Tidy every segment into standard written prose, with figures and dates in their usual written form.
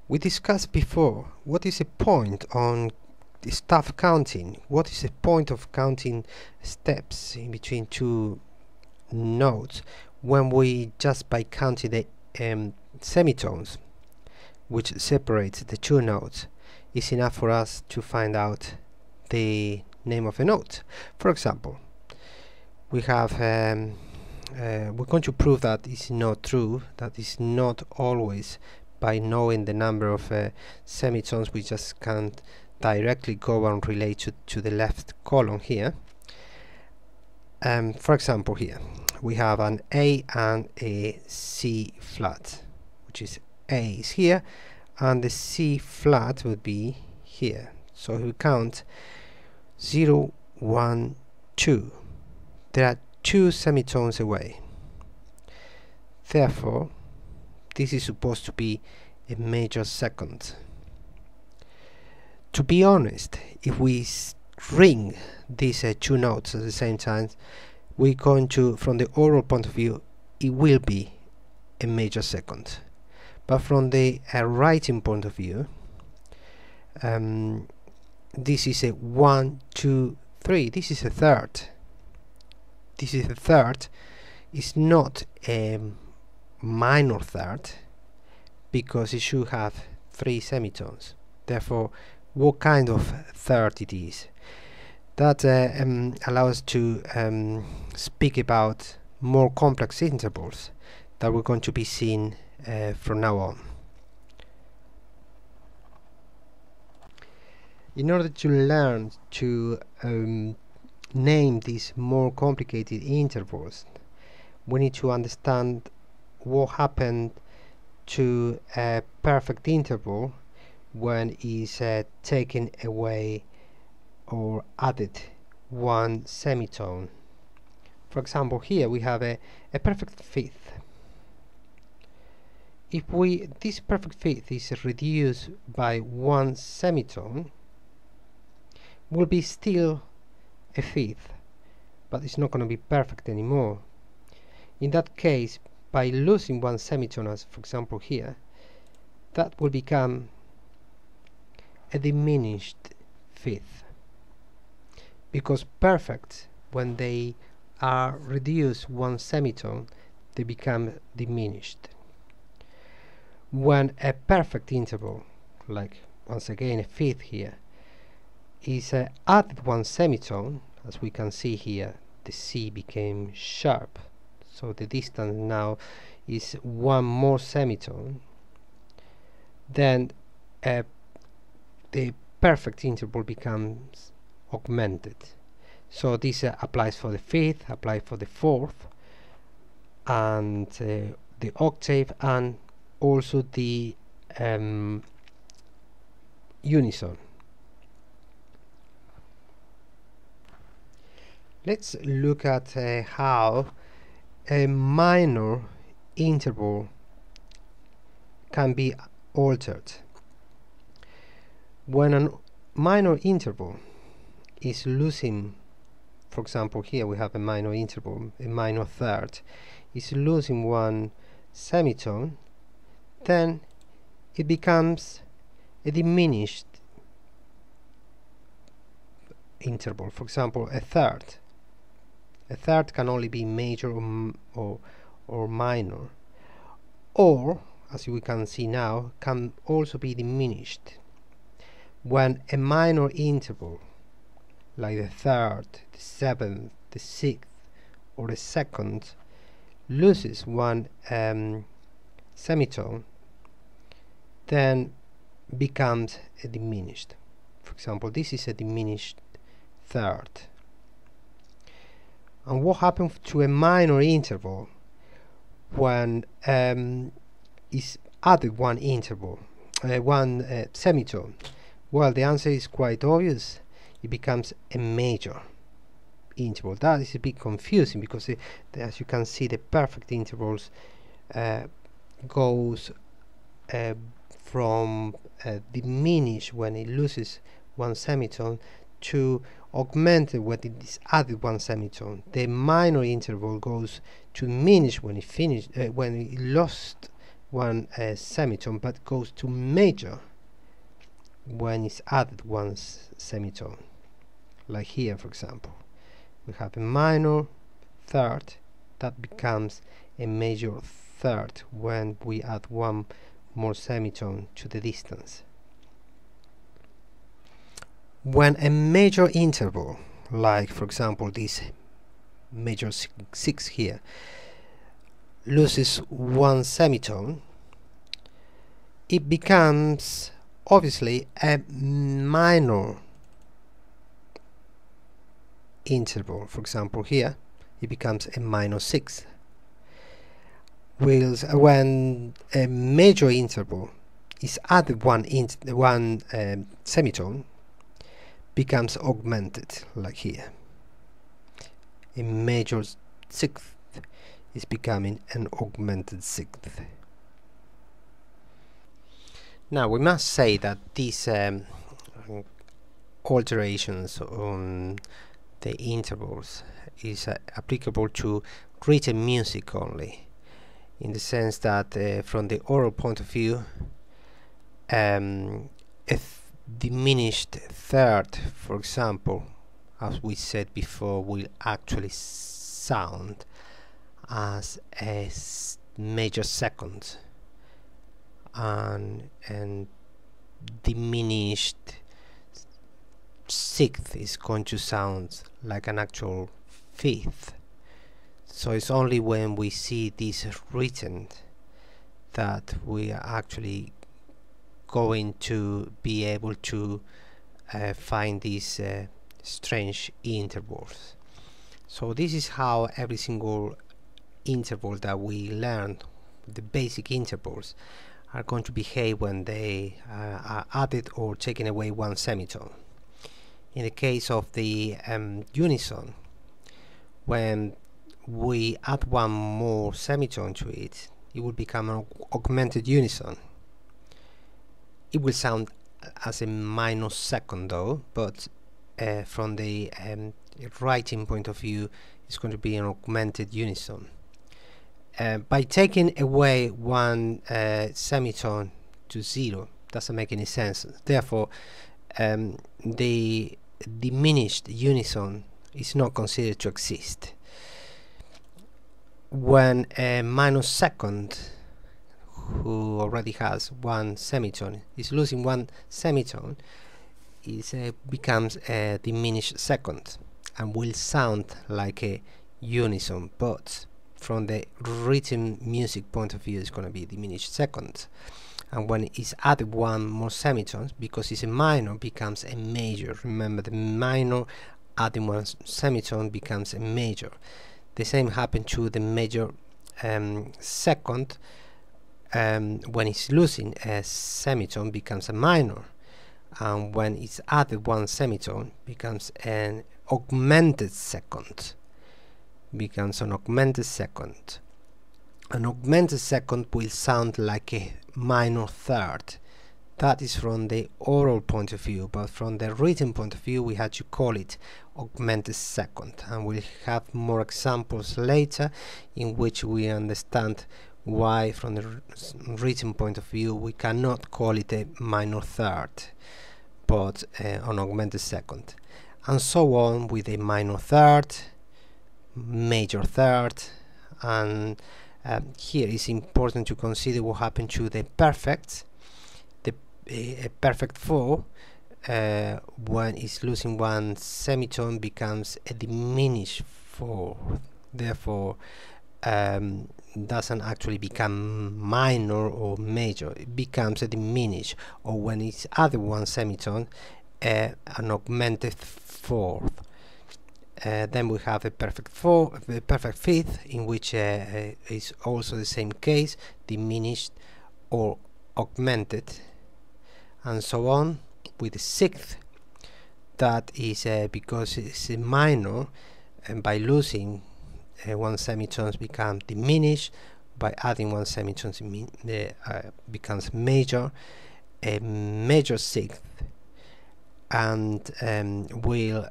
We discussed before what is the point on the staff counting. What is the point of counting steps in between two notes when we just by counting the semitones which separates the two notes is enough for us to find out the name of a note. For example, we have we're going to prove that it's not true, that it's not always by knowing the number of semitones we just can't directly go and relate to the left column here. For example, here we have an A and a C flat, which is A is here and the C flat would be here. So if we count 0, 1, 2, there are 2 semitones away. Therefore, this is supposed to be a major second. To be honest, if we ring these 2 notes at the same time, we're going to, from the oral point of view, it will be a major second. But from the writing point of view, this is a 1, 2, 3. This is a third. This is a third. It's not a minor third because it should have 3 semitones. Therefore, what kind of third it is? That allows us to speak about more complex intervals that we're going to be seeing from now on. In order to learn to name these more complicated intervals, we need to understand what happened to a perfect interval when is taken away or added 1 semitone. For example, here we have a perfect fifth. If this perfect fifth is reduced by 1 semitone, will be still a fifth, but it's not going to be perfect anymore. In that case, by losing 1 semitone, as for example here, that will become a diminished fifth, because perfect, when they are reduced 1 semitone, they become diminished. When a perfect interval, like once again a fifth here, is added 1 semitone, as we can see here, the C became sharp, so the distance now is 1 more semitone, then the perfect interval becomes augmented. So this applies for the fifth, applies for the fourth, and the octave, and also the unison. Let's look at how a minor interval can be altered. When a minor interval is losing, for example here we have a minor interval, a minor third, is losing 1 semitone, then it becomes a diminished interval. For example, a third. A third can only be major or minor, or, as we can see now, can also be diminished. When a minor interval, like the third, the seventh, the sixth, or the second, loses 1 semitone, then becomes a diminished. For example, this is a diminished third. And what happens to a minor interval when is added 1 interval, 1 semitone? Well, the answer is quite obvious. It becomes a major interval. That is a bit confusing because as you can see, the perfect intervals goes from diminish when it loses 1 semitone to augmented when it is added 1 semitone. The minor interval goes to diminish when it lost one semitone, but goes to major when it's added one semitone. Like here, for example, we have a minor third that becomes a major third when we add one more semitone to the distance. When a major interval, like for example this major 6 here, loses one semitone, it becomes obviously a minor interval. For example, here it becomes a minor 6. Whilst when a major interval is added one semitone, becomes augmented, like here. A major 6th is becoming an augmented 6th. Now we must say that these alterations on the intervals is applicable to written music only, in the sense that from the oral point of view, a diminished third, for example, as we said before, will actually sound as a major second, and diminished 6th is going to sound like an actual 5th. So it's only when we see this written that we are actually going to be able to find these strange intervals. So this is how every single interval that we learn, the basic intervals, are going to behave when they are added or taken away one semitone. In the case of the unison, when we add one more semitone to it, it will become an augmented unison. It will sound as a minor second though, but from the writing point of view, it's going to be an augmented unison. By taking away one semitone to 0 doesn't make any sense. Therefore, the diminished unison is not considered to exist. When a minor second, who already has one semitone, is losing one semitone, it becomes a diminished second and will sound like a unison, but from the written music point of view, it's going to be a diminished second. And when it's added one more semitone, because it's a minor, becomes a major. Remember, the minor adding one semitone becomes a major. The same happened to the major second. When it's losing a semitone, becomes a minor, and when it's added one semitone, becomes an augmented second. Becomes an augmented second. An augmented second will sound like a minor third. That is from the oral point of view, but from the written point of view, we had to call it augmented second, and we'll have more examples later in which we understand why from the written point of view we cannot call it a minor third, but an augmented second, and so on with a minor third, major third. And here it's important to consider what happened to the perfects. A perfect 4, when it's losing one semitone, becomes a diminished 4. Therefore, doesn't actually become minor or major. It becomes a diminished, or when it's added one semitone, an augmented 4th. Then we have a perfect 4, a perfect 5th, in which is also the same case, diminished or augmented, and so on with the 6th. That is because it's a minor, and by losing one semitone becomes diminished, by adding one semitone becomes major, a major 6th, and will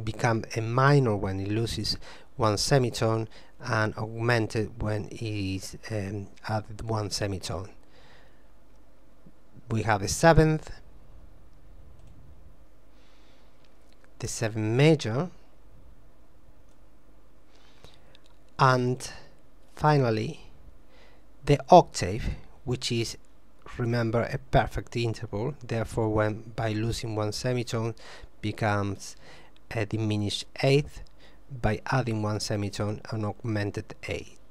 become a minor when it loses one semitone, and augmented when it is added one semitone. We have the seventh, the seventh major, and finally the octave, which is, remember, a perfect interval. Therefore, when by losing one semitone becomes a diminished eighth, by adding one semitone an augmented eighth.